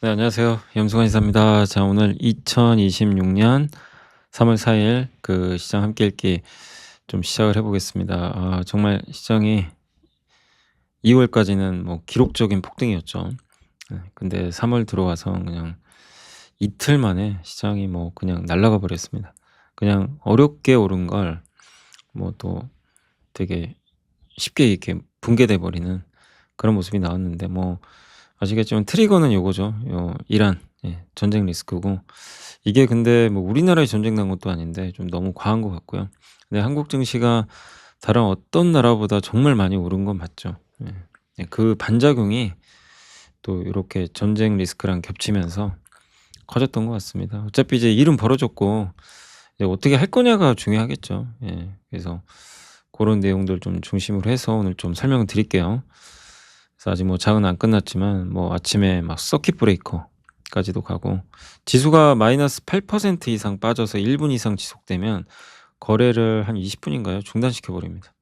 네, 안녕하세요. 염승환 이사입니다. 자, 오늘 2026년 3월 4일 그 시장 함께 읽기 좀 시작을 해 보겠습니다. 정말 시장이 2 월까지는 뭐 기록적인 폭등이었죠. 근데 3월 들어와서 그냥 이틀 만에 시장이 뭐 그냥 날아가 버렸습니다. 그냥 어렵게 오른 걸 뭐 또 되게 쉽게 이렇게 붕괴돼 버리는 그런 모습이 나왔는데, 뭐 아시겠지만 트리거는 요거죠. 요 이란, 전쟁 리스크고, 이게 근데 뭐 우리나라에 전쟁 난 것도 아닌데 좀 너무 과한 것 같고요. 근데 한국 증시가 다른 어떤 나라보다 정말 많이 오른 건 맞죠. 예. 그 반작용이 또 요렇게 전쟁 리스크랑 겹치면서 커졌던 것 같습니다. 어차피 이제 일은 벌어졌고 이제 어떻게 할 거냐가 중요하겠죠. 그래서 그런 내용들 좀 중심으로 해서 오늘 좀 설명을 드릴게요. 그래서 아직 뭐 장은 안 끝났지만 뭐 아침에 막 서킷 브레이커까지도 가고, 지수가 -8% 이상 빠져서 1분 이상 지속되면 거래를 한 20 분인가요? 중단시켜 버립니다.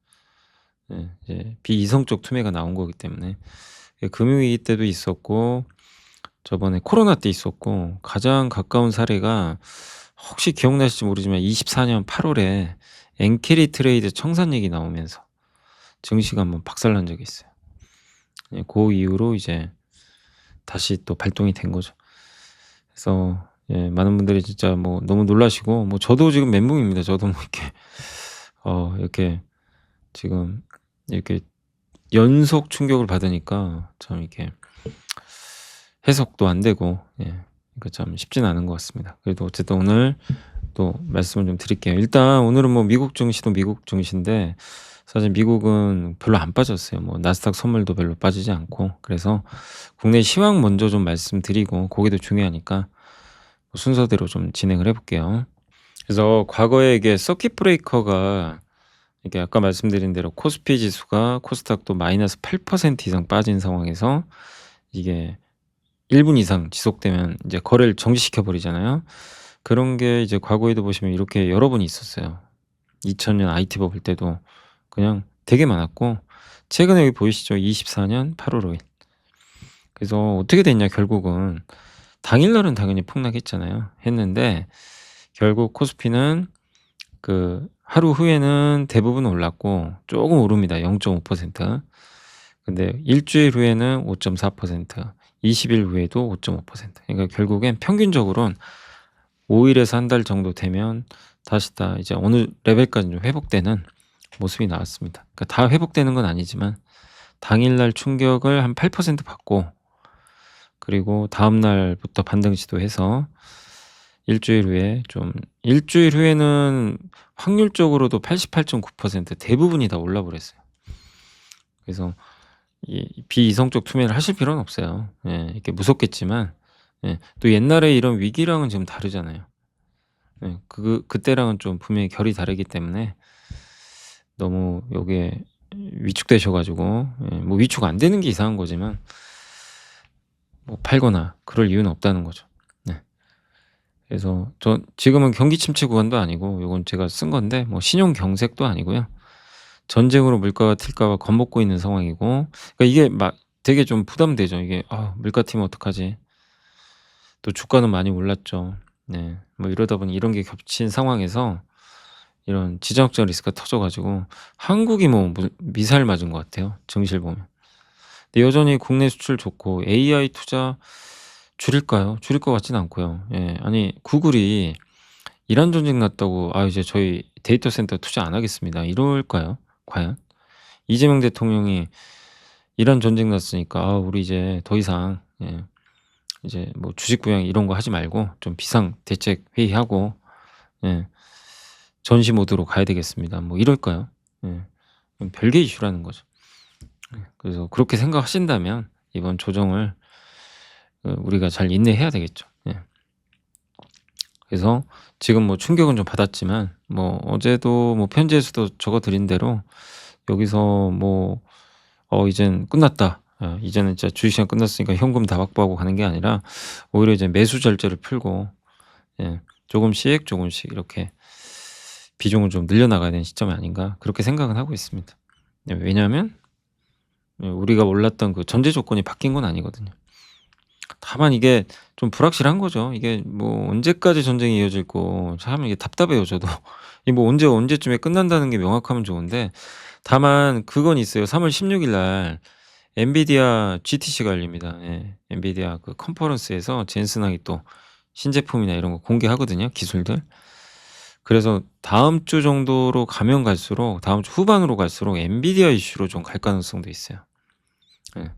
이제 비이성적 투매가 나온 거기 때문에. 금융위기 때도 있었고 저번에 코로나 때 있었고, 가장 가까운 사례가 혹시 기억나실지 모르지만 24년 8 월에 엔캐리 트레이드 청산 얘기 나오면서 증시가 한번 박살난 적이 있어요. 고 이후로 이제 다시 또 발동이 된 거죠. 그래서 많은 분들이 진짜 뭐 너무 놀라시고, 뭐 저도 지금 멘붕입니다. 저도 뭐 이렇게 이렇게 지금 이렇게 연속 충격을 받으니까 참 이렇게 해석도 안 되고, 그러니까 참 쉽지는 않은 것 같습니다. 그래도 어쨌든 오늘 또 말씀을 좀 드릴게요. 일단 오늘은 뭐 미국 증시도 미국 증시인데 사실 미국은 별로 안 빠졌어요. 뭐 나스닥 선물도 별로 빠지지 않고. 그래서 국내 시황 먼저 좀 말씀드리고, 고게도 중요하니까 순서대로 좀 진행을 해 볼게요. 그래서 과거에 이게 서킷 브레이커가, 이게 아까 말씀드린 대로 코스피 지수가 코스닥도 -8% 이상 빠진 상황에서 이게 1분 이상 지속되면 이제 거래를 정지시켜 버리잖아요. 그런 게 이제 과거에도 보시면 이렇게 여러 번 있었어요. 2000년 IT 버블 때도 그냥 되게 많았고, 최근에 여기 보이시죠? 24년 8월 5일. 그래서 어떻게 됐냐 결국은, 당일날은 당연히 폭락했잖아요. 했는데 결국 코스피는 그 하루 후에는 대부분 올랐고 쪼금 오릅니다. 0.5%. 근데 일주일 후에는 5.4%, 20일 후에도 5.5%. 그러니까 결국엔 평균적으로는 5 일에서 한 달 정도 되면 다시 다 이제 어느 레벨까지 좀 회복되는 모습이 나왔습니다. 그러니까 다 회복되는 건 아니지만 당일날 충격을 한 8% 받고, 그리고 다음 날부터 반등 시도해서 일주일 후에 좀, 일주일 후에는 확률적으로도 88.9% 대부분이 다 올라 버렸어요. 그래서 이 비이성적 투매를 하실 필요는 없어요. 이렇게 무섭겠지만, 또 옛날에 이런 위기랑은 지금 다르잖아요. 그때랑은 좀 분명히 결이 다르기 때문에 너무 요게 위축되셔 가지고, 뭐 위축 안 되는 게 이상한 거지만 뭐 팔거나 그럴 이유는 없다는 거죠. 네. 그래서 지금은 경기 침체 구간도 아니고, 요건 제가 쓴 건데 뭐 신용 경색도 아니고요. 전쟁으로 물가가 튈까 봐 겁먹고 있는 상황이고, 그러니까 이게 막 되게 좀 부담되죠. 이게 '아 물가 튀면 어떡하지?' 또 주가는 많이 올랐죠. 네. 뭐 이러다 보니 이런 게 겹친 상황에서 이런 지정학적 리스크가 터져 가지고 한국이 뭐 미사일 맞은 것 같아요, 증시를 보면. 근데 여전히 국내 수출 좋고, AI 투자 줄일까요? 줄일 것 같지는 않고요. 아니 구글이 "이란 전쟁 났다고 이제 저희 데이터 센터 투자 안 하겠습니다." 이럴까요? 과연? 이재명 대통령이 "이란 전쟁 났으니까 우리 이제 더 이상 이제 뭐 주식 부양 이런 거 하지 말고 좀 비상 대책 회의하고 예 전시 모드로 가야 되겠습니다." 뭐 이럴까요? 예. 별개 이슈라는 거죠. 그래서 그렇게 생각하신다면 이번 조정을 우리가 잘 인내해야 되겠죠. 그래서 지금 뭐 충격은 좀 받았지만, 뭐 어제도 뭐 편지에서도 적어 드린 대로 여기서 뭐 이젠 끝났다. 이제는 진짜 주식시장 끝났으니까 현금 다 확보하고 가는 게 아니라 오히려 이제 매수 절제를 풀고, 조금씩 조금씩 이렇게 비중을 좀 늘려나가야 되는 시점이 아닌가, 그렇게 생각은 하고 있습니다. 왜냐하면 우리가 몰랐던 그 전제 조건이 바뀐 건 아니거든요. 다만 이게 좀 불확실한 거죠. 이게 뭐 언제까지 전쟁이 이어질고 참 이게 답답해요 저도. 이 뭐 언제쯤에 끝난다는 게 명확하면 좋은데 다만 그건 있어요. 3월 16일 날 엔비디아 GTC가 열립니다. 예. 엔비디아 그 컨퍼런스에서 젠슨하이 또 신제품이나 이런 거 공개하거든요, 기술들. 그래서 다음 주 정도로 가면 갈수록 다음 주 후반으로 갈수록 엔비디아 이슈로 좀 갈 가능성도 있어요. 예.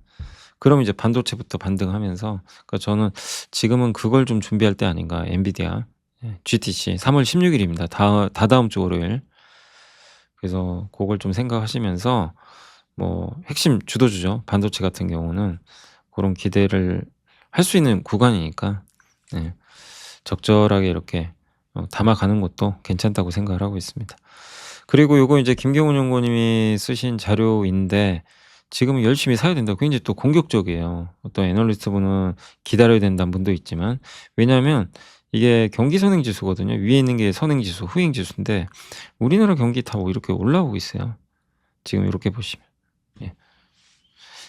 그럼 이제 반도체부터 반등하면서 그러니까 저는 지금은 그걸 좀 준비할 때 아닌가 엔비디아. 예. GTC 3월 16일 입니다. 다다음 주 월요일. 그래서 고걸 좀 생각하시면서 뭐 핵심 주도주죠. 반도체 같은 경우는 고런 기대를 할 수 있는 구간이니까 네 적절하게 이렇게 담아가는 것도 괜찮다고 생각을 하고 있습니다. 그리고 요거 이제 김경훈 연구원님이 쓰신 자료인데 지금은 열심히 사야 된다. 굉장히 또 공격적이에요. 어떤 애널리스트분은 기다려야 된다는 분도 있지만 왜냐하면 이게 경기 선행 지수거든요. 위에 있는 게 선행 지수, 후행 지수인데 우리나라 경기 다 뭐 이렇게 올라오고 있어요. 지금 요렇게 보시면. 예.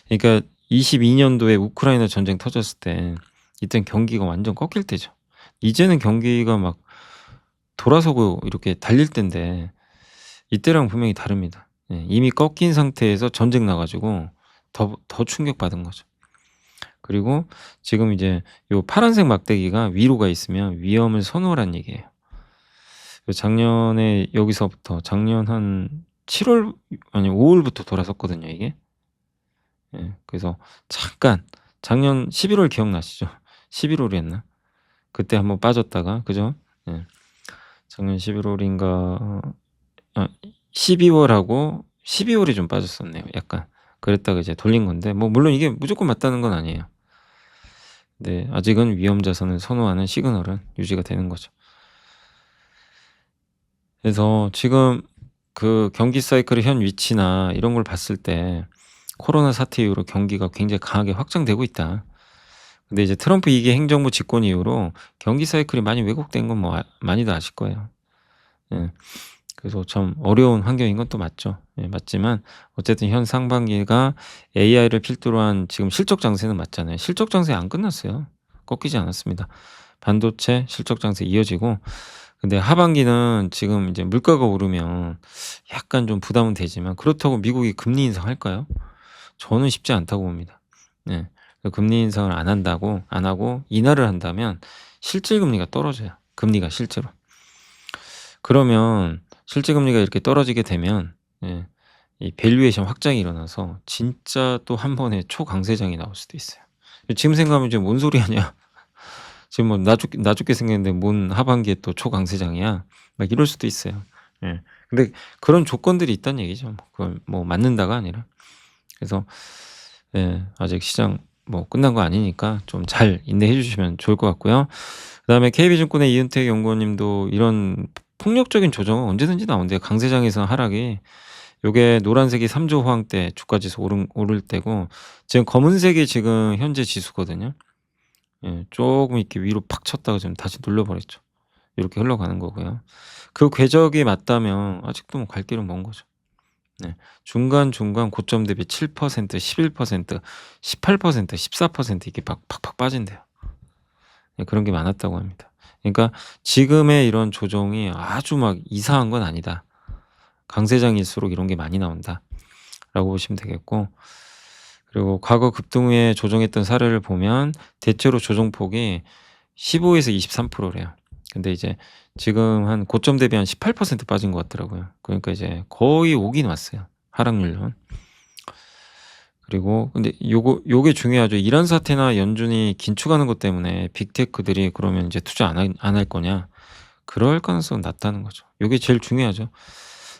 그러니까 22년도에 우크라이나 전쟁 터졌을 때 이땐 경기가 완전 꺾일 때죠. 이제는 경기가 막 돌아서고 이렇게 달릴 땐데 이때랑 분명히 다릅니다. 예. 이미 꺾인 상태에서 전쟁 나 가지고 더 충격받은 거죠. 그리고 지금 이제 요 파란색 막대기가 위로가 있으면 위험을 선호하라는 얘기예요. 작년에 여기서부터 작년 한 7월 아니 5 월부터 돌아섰거든요 이게. 예. 그래서 잠깐 작년 11월 기억나시죠? 11 월이었나? 그때 한번 빠졌다가 그죠? 예. 작년 11 월인가 12 월하고 12 월이 좀 빠졌었네요 약간. 그랬다가 이제 돌린 건데 뭐 물론 이게 무조건 맞다는 건 아니에요. 네. 아직은 위험 자산을 선호하는 시그널은 유지가 되는 거죠. 그래서 지금 그 경기 사이클의 현 위치나 이런 걸 봤을 때 코로나 사태 이후로 경기가 굉장히 강하게 확장되고 있다. 근데 이제 트럼프 2기 행정부 집권 이후로 경기 사이클이 많이 왜곡된 건 뭐 많이들 아실 거예요. 예. 그래서 참 어려운 환경인 건 또 맞죠. 예 맞지만 어쨌든 현 상반기가 AI를 필두로 한 지금 실적 장세는 맞잖아요. 실적 장세 안 끝났어요. 꺾이지 않았습니다. 반도체 실적 장세 이어지고 근데 하반기는 지금 이제 물가가 오르면 약간 좀 부담은 되지만 그렇다고 미국이 금리 인상할까요? 저는 쉽지 않다고 봅니다. 네. 금리 인상을 안 하고 인하를 한다면 실질 금리가 떨어져요. 금리가 실제로. 그러면 실질 금리가 이렇게 떨어지게 되면 예 이 밸류에이션 확장이 일어나서 진짜 또 한 번에 초강세장이 나올 수도 있어요. 지금 생각하면 지금 뭔 소리 하냐. 지금 뭐 나 죽게 생겼는데 뭔 하반기에 또 초강세장이야. 막 이럴 수도 있어요. 예. 근데 그런 조건들이 있다는 얘기죠. 뭐 그걸 뭐 맞는다가 아니라. 그래서 예 아직 시장 뭐 끝난 거 아니니까 좀 잘 인내해 주시면 좋을 것 같고요. 그다음에 KB증권의 이은택 연구원님도 이런 폭력적인 조정은 언제든지 나온대요. 강세장에서 하락이 요게 노란색이 3조 호황 때 주가지수 오를 때고 지금 검은색이 지금 현재 지수거든요. 예. 쪼금 이렇게 위로 팍 쳤다가 지금 다시 눌러 버렸죠. 요렇게 흘러가는 거고요. 그 궤적이 맞다면 아직도 뭐 갈 길은 먼 거죠. 네. 중간 고점 대비 7% 11% 18% 14% 이렇게 막 팍팍 빠진대요. 예 그런 게 많았다고 합니다. 그러니까 지금의 이런 조정이 아주 막 이상한 건 아니다. 강세장일수록 이런 게 많이 나온다라고 보시면 되겠고 그리고 과거 급등 후에 조정했던 사례를 보면 대체로 조정폭이 15에서 23% 래요. 근데 이제 지금 한 고점 대비 한 18% 빠진 것 같더라고요. 그러니까 이제 거의 오긴 왔어요, 하락률은. 그리고 근데 요게 중요하죠. 이란 사태나 연준이 긴축하는 것 때문에 빅테크들이 그러면 이제 투자 안 할 거냐? 그럴 가능성은 낮다는 거죠. 요게 제일 중요하죠.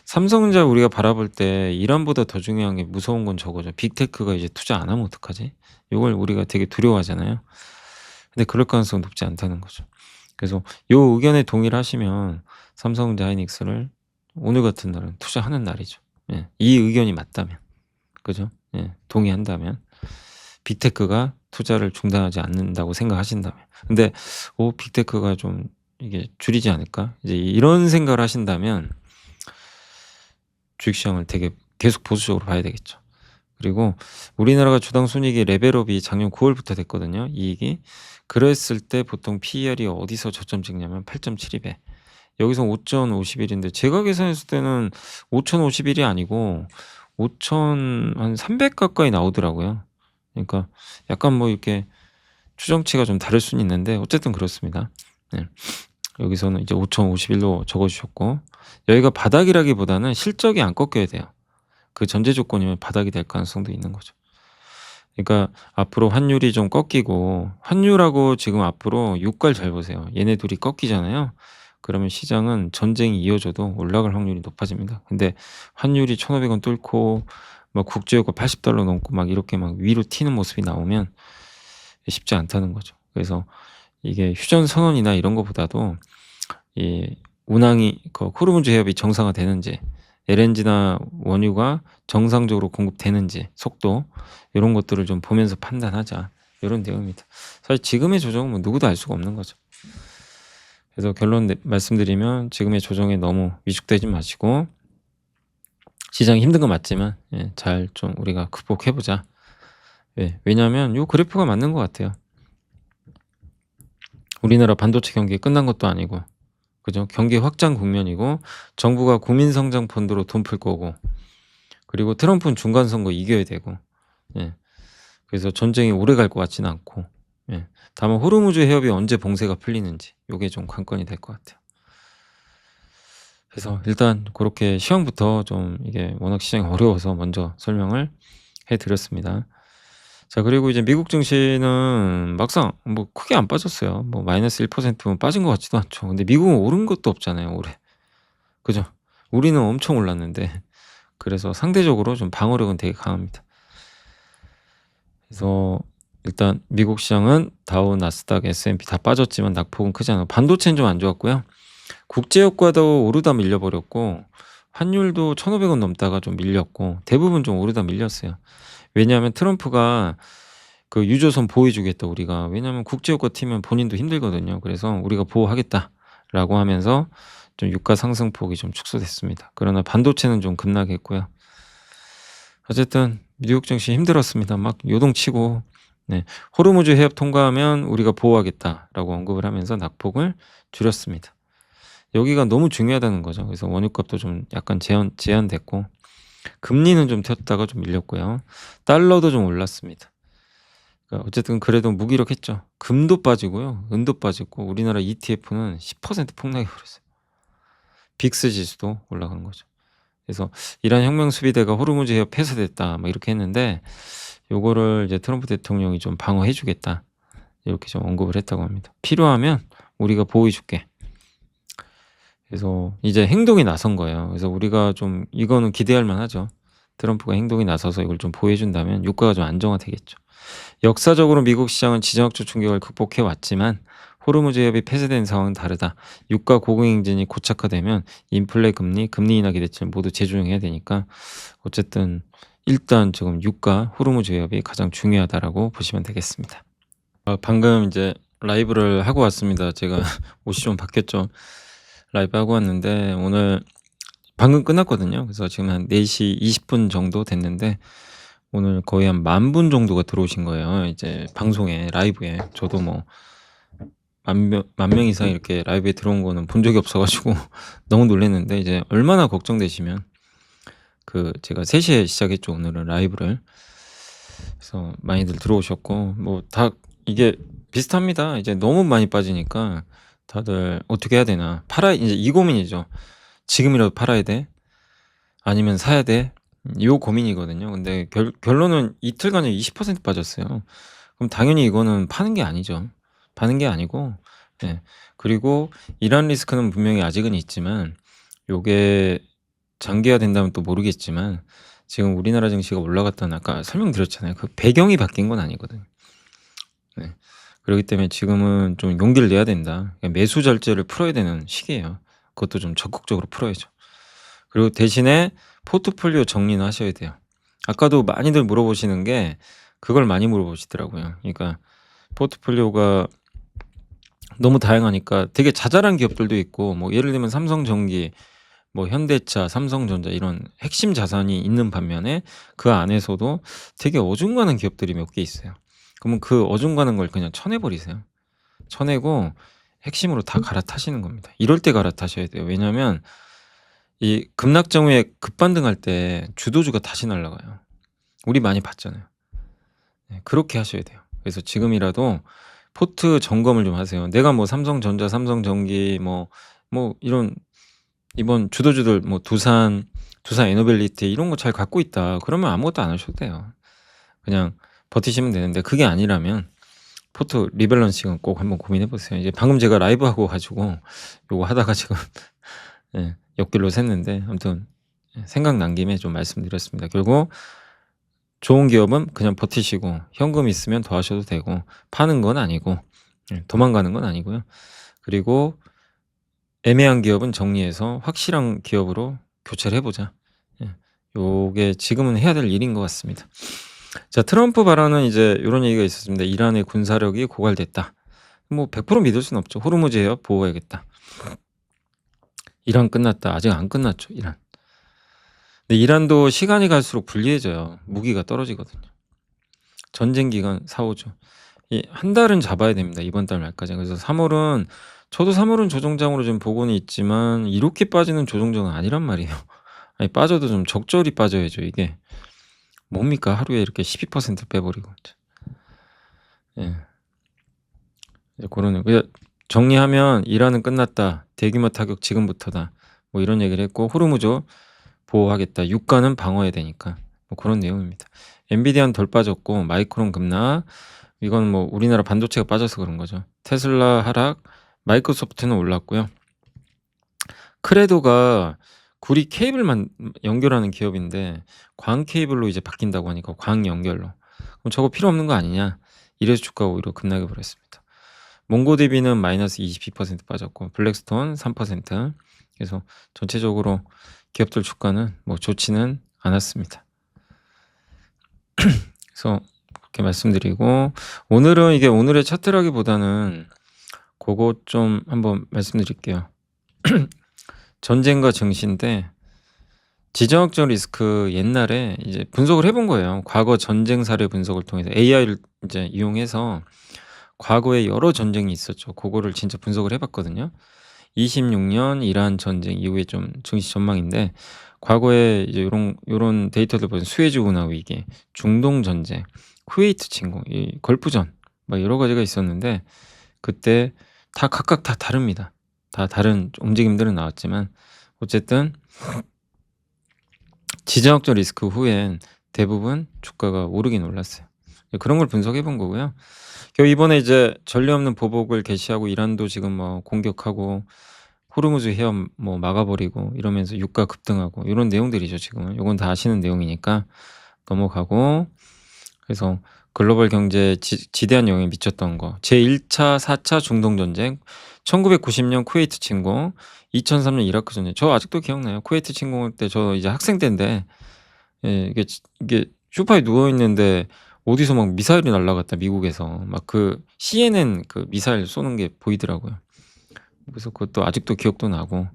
삼성전자 우리가 바라볼 때 이란보다 더 중요한 게 무서운 건 저거죠. 빅테크가 이제 투자 안 하면 어떡하지? 요걸 우리가 되게 두려워하잖아요. 근데 그럴 가능성은 높지 않다는 거죠. 그래서 요 의견에 동의를 하시면 삼성전자 하이닉스를 오늘 같은 날은 투자하는 날이죠. 예. 이 의견이 맞다면. 그죠? 예. 동의한다면. 빅테크가 투자를 중단하지 않는다고 생각하신다면. 근데 빅테크가 좀 이게 줄이지 않을까? 이제 이런 생각을 하신다면 주식시장을 되게 계속 보수적으로 봐야 되겠죠. 그리고 우리나라가 주당 손익이 레벨업이 작년 9 월부터 됐거든요, 이익이. 그랬을 때 보통 PER이 어디서 저점 찍냐면 8.72배. 여기서 5,051 인데 제가 계산했을 때는 5,051이 아니고 5,300 가까이 나오더라고요. 그러니까 약간 뭐 이렇게 추정치가 좀 다를 수는 있는데 어쨌든 그렇습니다. 네. 여기서는 이제 5,051로 적어 주셨고, 여기가 바닥이라기보다는 실적이 안 꺾여야 돼요. 그 전제 조건이면 바닥이 될 가능성도 있는 거죠. 그러니까 앞으로 환율이 좀 꺾이고, 환율하고 지금 앞으로 유가를 잘 보세요. 얘네 둘이 꺾이잖아요. 그러면 시장은 전쟁이 이어져도 올라갈 확률이 높아집니다. 근데 환율이 1,500원 뚫고 막 국제유가 $80 넘고 막 이렇게 막 위로 튀는 모습이 나오면 쉽지 않다는 거죠. 그래서 이게 휴전 선언이나 이런 거보다도 이 운항이 호르무즈 해협이 정상화되는지, LNG나 원유가 정상적으로 공급되는지 속도, 이런 것들을 좀 보면서 판단하자, 이런 내용입니다. 사실 지금의 조정은 뭐 누구도 알 수가 없는 거죠. 그래서 결론 말씀드리면 지금의 조정에 너무 위축되지 마시고, 시장이 힘든 건 맞지만 잘 좀 우리가 극복해 보자. 왜냐하면 요 그래프가 맞는 것 같아요. 우리나라 반도체 경기 끝난 것도 아니고, 그죠? 경기 확장 국면이고, 정부가 국민성장 펀드로 돈 풀 거고, 그리고 트럼프는 중간 선거 이겨야 되고, 그래서 전쟁이 오래 갈 것 같지는 않고, 다만 호르무즈 해협이 언제 봉쇄가 풀리는지, 요게 좀 관건이 될 것 같아요. 그래서 일단 그렇게 시황부터 좀, 이게 워낙 시장이 어려워서 먼저 설명을 해드렸습니다. 자, 그리고 이제 미국 증시는 막상 뭐 크게 안 빠졌어요. 뭐 마이너스 1%면 빠진 것 같지도 않죠. 근데 미국은 오른 것도 없잖아요, 올해. 그죠? 우리는 엄청 올랐는데, 그래서 상대적으로 좀 방어력은 되게 강합니다. 그래서 일단 미국 시장은 다우, 나스닥, S&P 다 빠졌지만 낙폭은 크지 않아요. 반도체는 좀 안 좋았고요. 국제유가도 오르다 밀려버렸고, 환율도 1,500원 넘다가 좀 밀렸고, 대부분 좀 오르다 밀렸어요. 왜냐하면 트럼프가 그 유조선 보호해주겠다, 우리가. 왜냐하면 국제유가 튀면 본인도 힘들거든요. 그래서 우리가 보호하겠다라고 하면서 좀 유가 상승폭이 좀 축소됐습니다. 그러나 반도체는 좀 급락했고요. 어쨌든 뉴욕 증시 힘들었습니다. 막 요동치고, 호르무즈 해협 통과하면 우리가 보호하겠다라고 언급을 하면서 낙폭을 줄였습니다. 여기가 너무 중요하다는 거죠. 그래서 원유값도 좀 약간 제한됐고, 금리는 좀 튀었다가 좀 밀렸고요. 달러도 좀 올랐습니다. 그러니까 어쨌든 그래도 무기력했죠. 금도 빠지고요, 은도 빠지고, 우리나라 ETF는 10% 폭락해 버렸어요. 빅스 지수도 올라간 거죠. 그래서 이란 혁명 수비대가 호르무즈 해협 폐쇄됐다, 막 이렇게 했는데, 요거를 이제 트럼프 대통령이 좀 방어해 주겠다, 이렇게 좀 언급을 했다고 합니다. 필요하면 우리가 보호해 줄게. 그래서 이제 행동이 나선 거예요. 그래서 우리가 좀 이거는 기대할 만하죠. 트럼프가 행동이 나서서 이걸 좀 보호해 준다면 유가가 좀 안정화되겠죠. 역사적으로 미국 시장은 지정학적 충격을 극복해 왔지만 호르무즈 해협이 폐쇄된 상황은 다르다. 유가 고공행진이 고착화되면 인플레 금리, 금리 인하 기대치를 모두 재조정해야 되니까, 어쨌든 일단 지금 유가, 호르무즈 해협이 가장 중요하다라고 보시면 되겠습니다. 방금 이제 라이브를 하고 왔습니다. 제가 옷이 좀 바뀌었죠. 라이브 하고 왔는데 오늘 방금 끝났거든요. 그래서 지금 한 4시 20분 정도 됐는데, 오늘 거의 한 10,000분 정도가 들어오신 거예요, 이제 방송에, 라이브에. 저도 뭐 10,000명 이상 이렇게 라이브에 들어온 거는 본 적이 없어 가지고 너무 놀랐는데, 이제 얼마나 걱정되시면, 제가 3시에 시작했죠, 오늘은 라이브를. 그래서 많이들 들어오셨고, 뭐 다 이게 비슷합니다. 이제 너무 많이 빠지니까 다들 어떻게 해야 되나, 이제 이 고민이죠. 지금이라도 팔아야 돼? 아니면 사야 돼? 요 고민이거든요. 근데 결론은 이틀간에 20% 빠졌어요. 그럼 당연히 이거는 파는 게 아니죠. 파는 게 아니고, 그리고 이란 리스크는 분명히 아직은 있지만, 요게 장기화된다면 또 모르겠지만, 지금 우리나라 증시가 올라갔다는, 아까 설명드렸잖아요. 그 배경이 바뀐 건 아니거든요. 그렇기 때문에 지금은 좀 용기를 내야 된다. 매수 절제를 풀어야 되는 시기예요. 그것도 좀 적극적으로 풀어야죠. 그리고 대신에 포트폴리오 정리는 하셔야 돼요. 아까도 많이들 물어보시는 게, 그걸 많이 물어보시더라고요. 그러니까 포트폴리오가 너무 다양하니까 되게 자잘한 기업들도 있고, 뭐 예를 들면 삼성전기, 뭐 현대차, 삼성전자 이런 핵심 자산이 있는 반면에 그 안에서도 되게 어중간한 기업들이 몇 개 있어요. 그러면 그 어중간한 걸 그냥 쳐내 버리세요. 쳐내고 핵심으로 다 갈아타시는 겁니다. 이럴 때 갈아타셔야 돼요. 왜냐하면 이 급락장 후에 급반등할 때 주도주가 다시 날아가요. 우리 많이 봤잖아요. 네, 그렇게 하셔야 돼요. 그래서 지금이라도 포트 점검을 좀 하세요. 내가 뭐 삼성전자, 삼성전기 뭐 이런 이번 주도주들 뭐 두산 에너빌리티 이런 거 잘 갖고 있다. 그러면 아무것도 안 하셔도 돼요. 그냥 버티시면 되는데 그게 아니라면 포트 리밸런싱은 꼭 한번 고민해 보세요. 이제 방금 제가 라이브 하고 가지고 요거 하다가 지금 예, 옆길로 샜는데 아무튼 생각난 김에 좀 말씀드렸습니다. 결국 좋은 기업은 그냥 버티시고 현금 있으면 더 하셔도 되고 파는 건 아니고 도망가는 건 아니고요. 그리고 애매한 기업은 정리해서 확실한 기업으로 교체를 해보자. 예, 요게 지금은 해야 될 일인 것 같습니다. 자, 트럼프 발언은 이제 이런 얘기가 있었습니다. 이란의 군사력이 고갈됐다. 뭐 100% 믿을 수는 없죠. 호르무즈 해협 보호해야겠다. 이란 끝났다. 아직 안 끝났죠. 이란. 근데 이란도 시간이 갈수록 불리해져요. 무기가 떨어지거든요. 전쟁 기간 4, 5주. 한 달은 잡아야 됩니다. 이번 달 말까지. 그래서 3월은 저도 3월은 조정장으로 좀 보고는 있지만 이렇게 빠지는 조정장은 아니란 말이에요. 아니 빠져도 좀 적절히 빠져야죠. 이게 뭡니까? 하루에 이렇게 12% 빼버리고. 예. 그러네. 정리하면 이란은 끝났다. 대규모 타격 지금부터다. 뭐 이런 얘기를 했고 호르무즈 보호하겠다. 유가는 방어해야 되니까. 뭐 그런 내용입니다. 엔비디아는 덜 빠졌고 마이크론 급락. 이건 뭐 우리나라 반도체가 빠져서 그런 거죠. 테슬라 하락, 마이크로소프트는 올랐고요. 크레도가 구리 케이블만 연결하는 기업인데 광 케이블로 이제 바뀐다고 하니까 광 연결로. 그럼 저거 필요 없는 거 아니냐? 이래서 주가가 오히려 급락해 버렸습니다. 몽고디비는 마이너스 22% 빠졌고 블랙스톤 3%. 그래서 전체적으로 기업들 주가는 뭐 좋지는 않았습니다. 그래서 그렇게 말씀드리고 오늘은 이게 오늘의 차트라기보다는 그거 좀 한번 말씀드릴게요. 전쟁과 증시인데 지정학적 리스크 옛날에 이제 분석을 해본 거예요. 과거 전쟁 사례 분석을 통해서 AI를 이제 이용해서 과거에 여러 전쟁이 있었죠. 그거를 진짜 분석을 해봤거든요. 26년 이란 전쟁 이후에 좀 증시 전망인데 과거에 이제 요런 데이터들 보면 수에즈 운하 위기, 중동 전쟁, 쿠웨이트 침공, 이 걸프전 막 여러 가지가 있었는데 그때 다 각각 다 다릅니다. 다 다른 움직임들은 나왔지만 어쨌든 지정학적 리스크 후엔 대부분 주가가 오르긴 올랐어요. 그런 걸 분석해 본 거고요. 이번에 이제 전례 없는 보복을 개시하고 이란도 지금 뭐 공격하고 호르무즈 해협 뭐 막아버리고 이러면서 유가 급등하고 이런 내용들이죠. 지금은 요건 다 아시는 내용이니까 넘어가고. 그래서 글로벌 경제에 지대한 영향을 미쳤던 거. 제1차, 4차 중동 전쟁, 1990년 쿠웨이트 침공, 2003년 이라크 전쟁. 저 아직도 기억나요. 쿠웨이트 침공할 때 저 이제 학생 때인데 예, 이게 소파에 누워 있는데 어디서 막 미사일이 날아갔다. 미국에서 막 그 CNN 그 미사일 쏘는 게 보이더라고요. 그래서 그것도 아직도 기억도 나고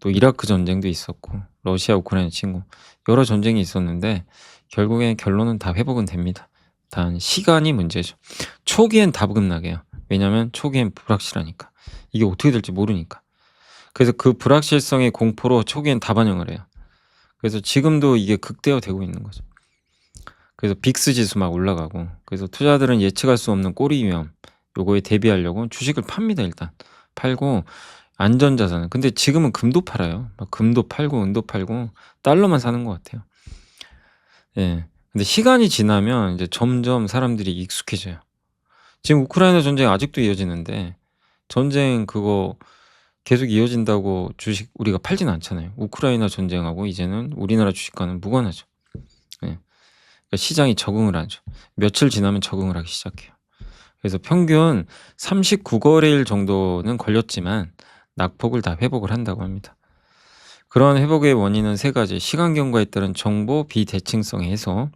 또 이라크 전쟁도 있었고 러시아 우크라이나 침공 여러 전쟁이 있었는데 결국엔 결론은 다 회복은 됩니다. 단 시간이 문제죠. 초기엔 다 급락해요. 왜냐면 초기엔 불확실하니까. 이게 어떻게 될지 모르니까. 그래서 그 불확실성의 공포로 초기엔 다 반영을 해요. 그래서 지금도 이게 극대화되고 있는 거죠. 그래서 빅스 지수 막 올라가고 그래서 투자들은 예측할 수 없는 꼬리 위험 요거에 대비하려고 주식을 팝니다. 일단 팔고 안전자산은 근데 지금은 금도 팔아요. 막 금도 팔고 은도 팔고 달러만 사는 것 같아요. 예. 근데 시간이 지나면 이제 점점 사람들이 익숙해져요. 지금 우크라이나 전쟁 아직도 이어지는데 전쟁 그거 계속 이어진다고 주식 우리가 팔진 않잖아요. 우크라이나 전쟁하고 이제는 우리나라 주식과는 무관하죠. 예. 그러니까 시장이 적응을 하죠. 며칠 지나면 적응을 하기 시작해요. 그래서 평균 39거래일 정도는 걸렸지만 낙폭을 다 회복을 한다고 합니다. 그런 회복의 원인은 세 가지. 시간 경과에 따른 정보 비대칭성의 해소.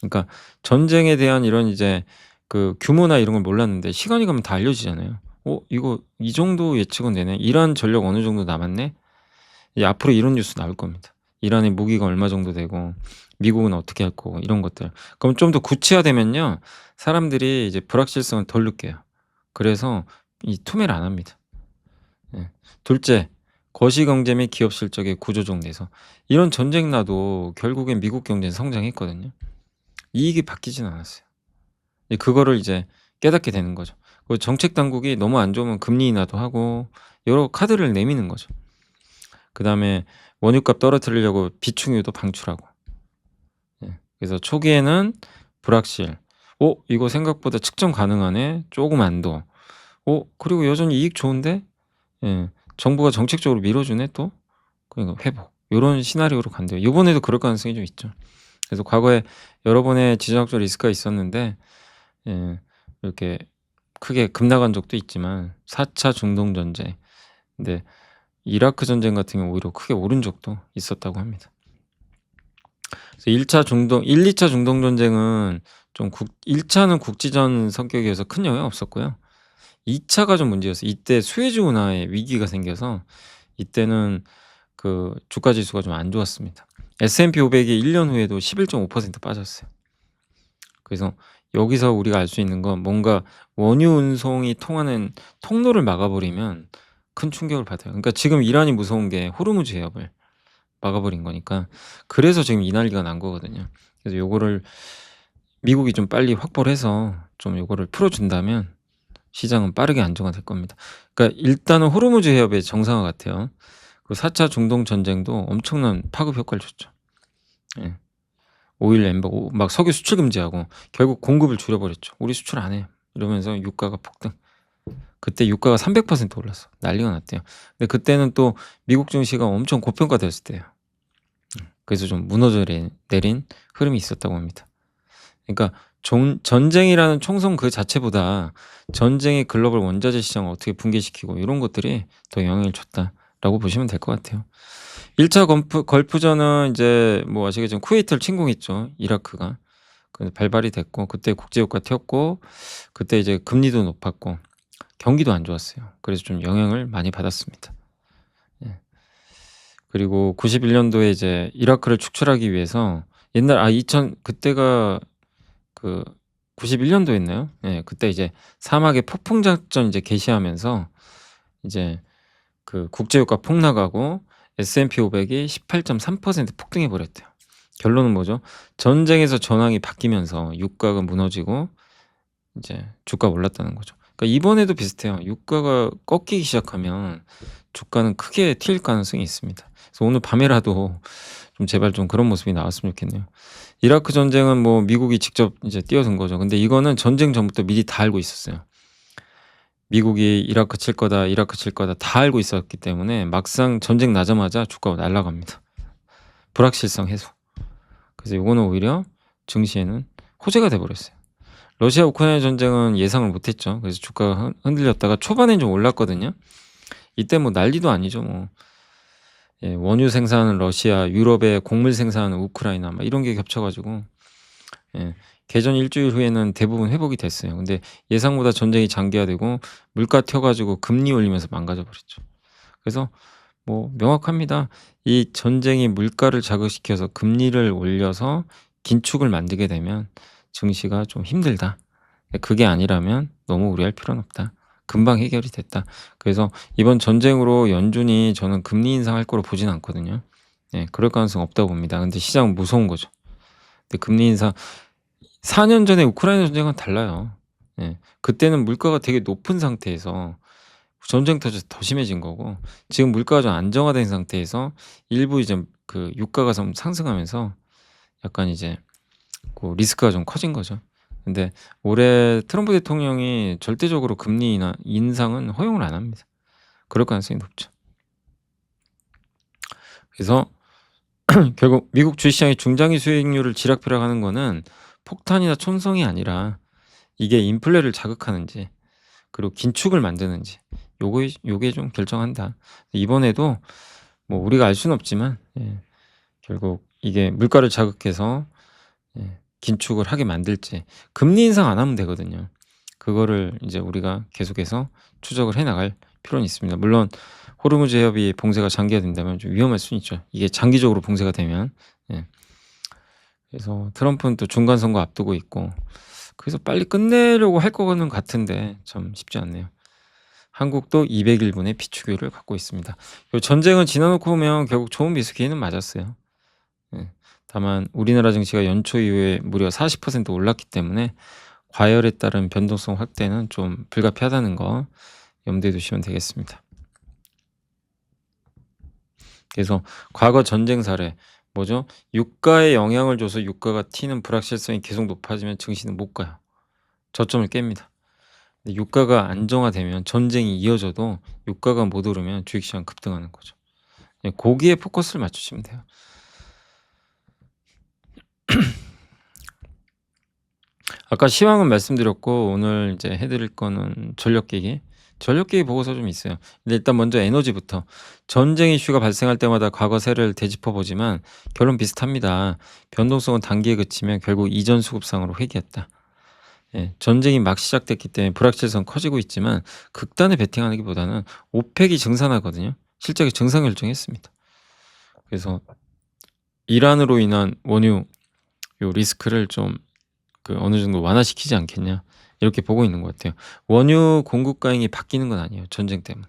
그러니까 전쟁에 대한 이런 이제 그 규모나 이런 걸 몰랐는데 시간이 가면 다 알려지잖아요. 이거 이 정도 예측은 되네. 이란 전력 어느 정도 남았네. 이제 앞으로 이런 뉴스 나올 겁니다. 이란의 무기가 얼마 정도 되고 미국은 어떻게 할 거고 이런 것들. 그럼 좀 더 구체화되면요. 사람들이 이제 불확실성을 덜 느껴요. 그래서 이 투매를 안 합니다. 예. 둘째, 거시경제 및 기업 실적의 구조적 내서. 이런 전쟁 나도 결국엔 미국 경제는 성장했거든요. 이익이 바뀌진 않았어요. 그거를 이제 깨닫게 되는 거죠. 그 정책 당국이 너무 안 좋으면 금리 인하도 하고 여러 카드를 내미는 거죠. 그다음에 원유값 떨어뜨리려고 비축유도 방출하고. 예. 그래서 초기에는 불확실. 이거 생각보다 측정 가능하네. 조금 안도. 그리고 여전히 이익 좋은데? 예. 정부가 정책적으로 밀어주네 또? 그러니까 회복. 요런 시나리오로 간대요. 요번에도 그럴 가능성이 좀 있죠. 그래서 과거에 여러 번의 지정학적 리스크가 있었는데 예 이렇게 크게 급락한 적도 있지만 4차 중동 전쟁, 근데 이라크 전쟁 같은 경우 오히려 크게 오른 적도 있었다고 합니다. 그래서 1, 2차 중동 전쟁은 좀 1 차는 국지전 성격이어서 큰 영향 없었고요. 2 차가 좀 문제였어요. 이때 수에즈 운하에 위기가 생겨서 이때는 그 주가 지수가 좀 안 좋았습니다. S&P 500이 1년 후에도 11.5% 빠졌어요. 그래서 여기서 우리가 알 수 있는 건 뭔가 원유 운송이 통하는 통로를 막아 버리면 큰 충격을 받아요. 그러니까 지금 이란이 무서운 게 호르무즈 해협을 막아 버린 거니까. 그래서 지금 이 난리가 난 거거든요. 그래서 요거를 미국이 좀 빨리 확보를 해서 좀 요거를 풀어 준다면 시장은 빠르게 안정화될 겁니다. 그러니까 일단은 호르무즈 해협의 정상화 같아요. 그 4차 중동 전쟁도 엄청난 파급 효과를 줬죠. 예. 오일 엠바고 막 석유 수출 금지하고 결국 공급을 줄여 버렸죠. "우리 수출 안 해." 이러면서 유가가 폭등. 그때 유가가 300% 올랐어. 난리가 났대요. 근데 그때는 또 미국 증시가 엄청 고평가됐을 때예요. 그래서 좀 무너져 내린 흐름이 있었다고 합니다. 그러니까 전쟁이라는 총성 그 자체보다 전쟁이 글로벌 원자재 시장을 어떻게 붕괴시키고 이런 것들이 더 영향을 줬다라고 보시면 될 것 같아요. 1차 걸프전은 이제 뭐 아시겠지만 쿠웨이트를 침공했죠, 이라크가. 발발이 됐고 그때 국제유가 튀었고 그때 이제 금리도 높았고 경기도 안 좋았어요. 그래서 좀 영향을 많이 받았습니다. 예. 그리고 91 년도에 이제 이라크를 축출하기 위해서 옛날 2000 그때가 그 91 년도였나요? 예. 그때 이제 사막에 폭풍 작전 이제 개시하면서 이제 그 국제유가 폭락하고 S&P 500이 18.3% 폭등해 버렸대요. 결론은 뭐죠? 전쟁에서 전황이 바뀌면서 유가가 무너지고 이제 주가가 올랐다는 거죠. 그러니까 이번에도 비슷해요. 유가가 꺾이기 시작하면 주가는 크게 튈 가능성이 있습니다. 그래서 오늘 밤에라도 좀 제발 좀 그런 모습이 나왔으면 좋겠네요. 이라크 전쟁은 뭐 미국이 직접 이제 뛰어든 거죠. 근데 이거는 전쟁 전부터 미리 다 알고 있었어요. 미국이 "이라크 칠 거다. 이라크 칠 거다." 다 알고 있었기 때문에 막상 전쟁 나자마자 주가가 날아갑니다. 불확실성 해소. 그래서 요거는 오히려 증시에는 호재가 돼 버렸어요. 러시아 우크라이나 전쟁은 예상을 못 했죠. 그래서 주가가 흔들렸다가 초반엔 좀 올랐거든요. 이때 뭐 난리도 아니죠 뭐. 예 원유 생산하는 러시아, 유럽에 곡물 생산하는 우크라이나 막 이런 게 겹쳐 가지고 예 개전 1 주일 후에는 대부분 회복이 됐어요. 근데 예상보다 전쟁이 장기화되고 물가 튀어 가지고 금리 올리면서 망가져 버렸죠. 그래서 뭐 명확합니다. 이 전쟁이 물가를 자극시켜서 금리를 올려서 긴축을 만들게 되면 증시가 좀 힘들다. 그게 아니라면 너무 우려할 필요는 없다. 금방 해결이 됐다. 그래서 이번 전쟁으로 연준이 저는 금리 인상할 거로 보진 않거든요. 예, 그럴 가능성 없다고 봅니다. 근데 시장은 무서운 거죠. 근데 금리 인상 4년 전에 우크라이나 전쟁은 달라요. 예. 그때는 물가가 되게 높은 상태에서 전쟁 터져서 더 심해진 거고 지금 물가가 좀 안정화된 상태에서 일부 이제 그 유가가 좀 상승하면서 약간 이제 그 리스크가 좀 커진 거죠. 근데 올해 트럼프 대통령이 절대적으로 금리 인상은 허용을 안 합니다. 그럴 가능성이 높죠. 그래서 결국 미국 주식시장의 중장기 수익률을 지락펴락하는 거는 폭탄이나 촌성이 아니라 이게 인플레를 자극하는지 그리고 긴축을 만드는지 요게 좀 결정한다. 이번에도 뭐 우리가 알 수는 없지만 결국 이게 물가를 자극해서 긴축을 하게 만들지 금리 인상 안 하면 되거든요. 그거를 이제 우리가 계속해서 추적을 해 나갈 필요는 있습니다. 물론 호르무즈 해협이 봉쇄가 장기화된다면 좀 위험할 수는 있죠. 이게 장기적으로 봉쇄가 되면. 예. 그래서 트럼프는 또 중간 선거 앞두고 있고 그래서 빨리 끝내려고 할 거는 같은데 참 쉽지 않네요. 한국도 200일분의 비축유를 갖고 있습니다. 요 전쟁은 지나놓고 보면 결국 좋은 미수기에는 맞았어요. 예. 다만 우리나라 증시가 연초 이후에 무려 40% 올랐기 때문에 과열에 따른 변동성 확대는 좀 불가피하다는 거 염두에 두시면 되겠습니다. 그래서 과거 전쟁 사례 뭐죠? 유가에 영향을 줘서 유가가 튀는 불확실성이 계속 높아지면 증시는 못 가요. 저점을 깹니다. 근데 유가가 안정화되면 전쟁이 이어져도 유가가 못 오르면 주식시장 급등하는 거죠. 예, 거기에 포커스를 맞추시면 돼요. 아까 시황은 말씀드렸고 오늘 이제 해 드릴 거는 전력계기 보고서 좀 있어요. 근데 일단 먼저 에너지부터. 전쟁 이슈가 발생할 때마다 과거 사례를 되짚어 보지만 결론 비슷합니다. 변동성은 단기에 그치면 결국 이전 수급상으로 회귀했다. 예, 전쟁이 막 시작됐기 때문에 불확실성 커지고 있지만 극단에 베팅하기보다는 오펙이 증산하거든요. 실제 증산 결정했습니다. 그래서 이란으로 인한 원유 요 리스크를 좀 어느 정도 완화시키지 않겠냐 이렇게 보고 있는 것 같아요. 원유 공급 과잉이 바뀌는 건 아니에요. 전쟁 때문에.